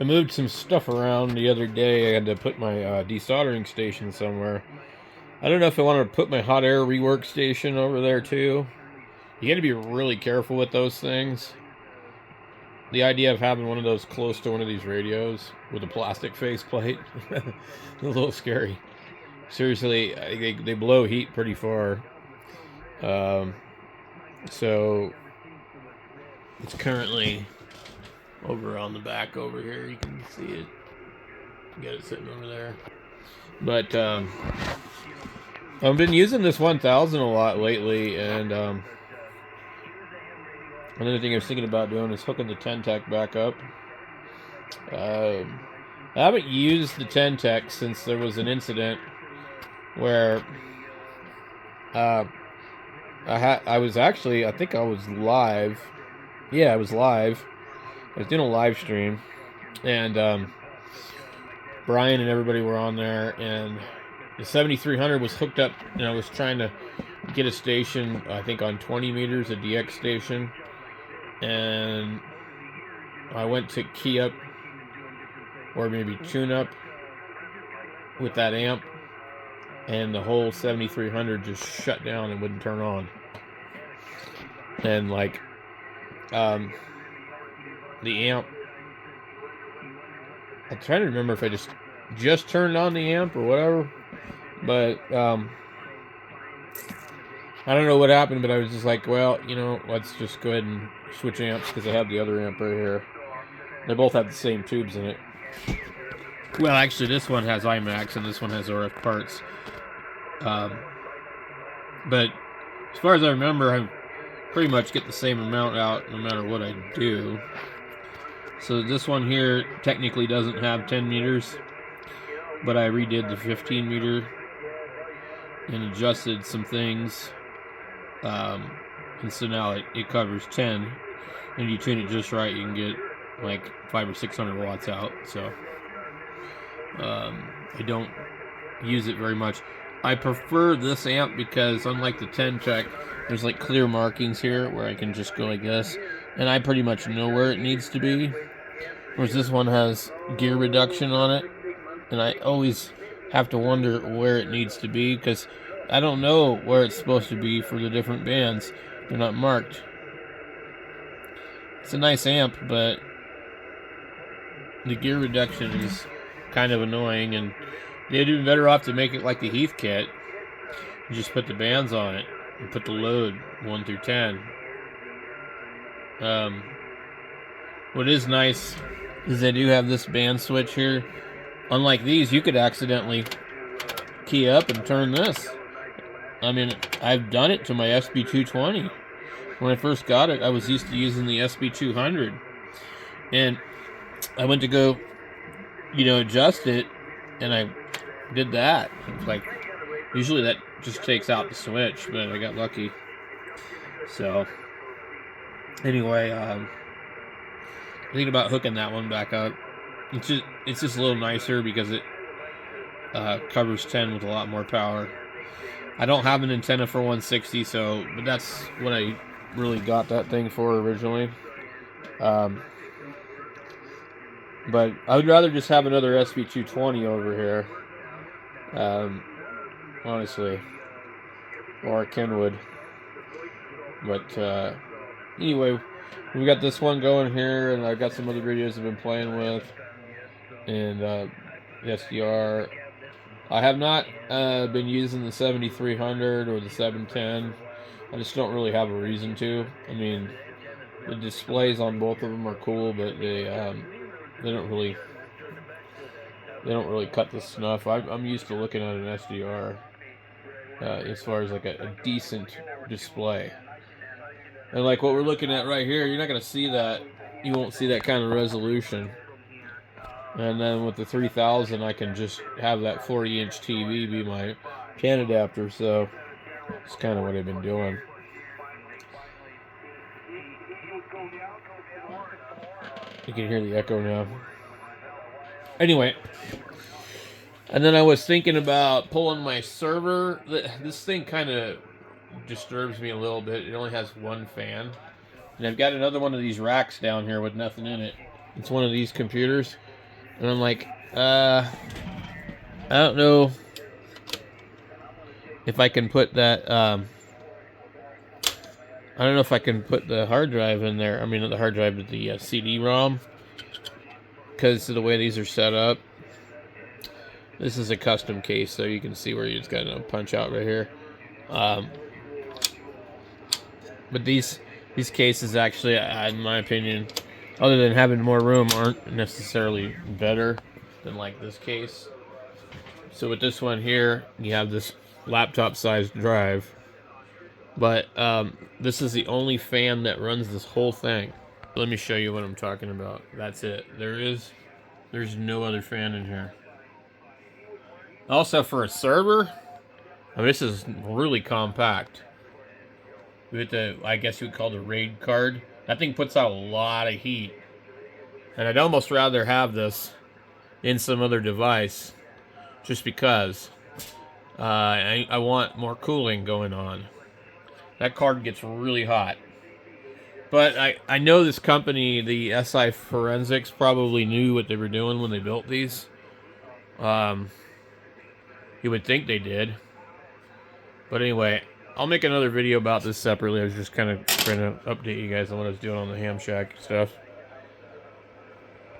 I moved some stuff around the other day. I had to put my desoldering station somewhere. I don't know if I want to put my hot air rework station over there too. You got to be really careful with those things. The idea of having one of those close to one of these radios with a plastic faceplate, a little scary. Seriously, they blow heat pretty far. Um, so it's currently over on the back over here. You can see it. Got it sitting over there. But I've been using this 1000 a lot lately, and another thing I was thinking about doing is hooking the Ten-Tec back up. I haven't used the Ten-Tec since there was an incident where I was actually, I think I was live. Yeah, I was live. I was doing a live stream, and Brian and everybody were on there, and the 7300 was hooked up, and I was trying to get a station, I think on 20 meters, a DX station, and I went to key up, or maybe tune up, with that amp, and the whole 7300 just shut down and wouldn't turn on. And like, the amp, I'm trying to remember if I just turned on the amp or whatever, but I don't know what happened, but I was just like, well, you know, let's just go ahead and switch amps, because I have the other amp right here. They both have the same tubes in it. Well, actually, this one has IMAX and this one has RF parts. But as far as I remember, I pretty much get the same amount out no matter what I do. So this one here technically doesn't have 10 meters, but I redid the 15 meter and adjusted some things. And so now it covers 10, and if you tune it just right, you can get like 500 or 600 watts out. So I don't use it very much. I prefer this amp because, unlike the Ten-Tec, there's like clear markings here where I can just go like this, and I pretty much know where it needs to be. Whereas this one has gear reduction on it, and I always have to wonder where it needs to be, because I don't know where it's supposed to be for the different bands. They're not marked. It's a nice amp, but the gear reduction is kind of annoying, and they'd be better off to make it like the Heathkit. You just put the bands on it and put the load 1 through 10. What is nice is they do have this band switch here. Unlike these, you could accidentally key up and turn this. I mean, I've done it to my SB220. When I first got it, I was used to using the SB200. And I went to go, adjust it, and I did that. It's like, usually that just takes out the switch, but I got lucky. So, anyway, thinking about hooking that one back up. It's just a little nicer because it covers 10 with a lot more power. I don't have an antenna for 160, but that's what I really got that thing for originally. But I would rather just have another SB220 over here, honestly, or a Kenwood. But anyway, we got this one going here, and I've got some other videos I've been playing with, and the SDR. I have not been using the 7300 or the 710. I just don't really have a reason to. I mean, the displays on both of them are cool, but they don't really cut the snuff. I'm used to looking at an SDR as far as like a decent display. And like what we're looking at right here, you're not going to see that. You won't see that kind of resolution. And then with the 3000, I can just have that 40-inch TV be my pan adapter. So it's kind of what I've been doing. You can hear the echo now. Anyway, and then I was thinking about pulling my server. This thing kind of disturbs me a little bit. It only has one fan. And I've got another one of these racks down here with nothing in it. It's one of these computers. And I'm like, I don't know if I can put that, I don't know if I can put the hard drive in there. I mean, not the hard drive, but the CD-ROM. Because of the way these are set up. This is a custom case, so you can see where you just got a punch out right here. But these cases actually, in my opinion, other than having more room, aren't necessarily better than like this case. So with this one here, you have this laptop-sized drive. But this is the only fan that runs this whole thing. Let me show you what I'm talking about. That's it. There's no other fan in here. Also, for a server, I mean, this is really compact. With the, I guess you would call the RAID card. That thing puts out a lot of heat. And I'd almost rather have this in some other device. Just because. I want more cooling going on. That card gets really hot. But I know this company, the SI Forensics, probably knew what they were doing when they built these. You would think they did. But anyway, I'll make another video about this separately. I was just kind of trying to update you guys on what I was doing on the Ham Shack stuff.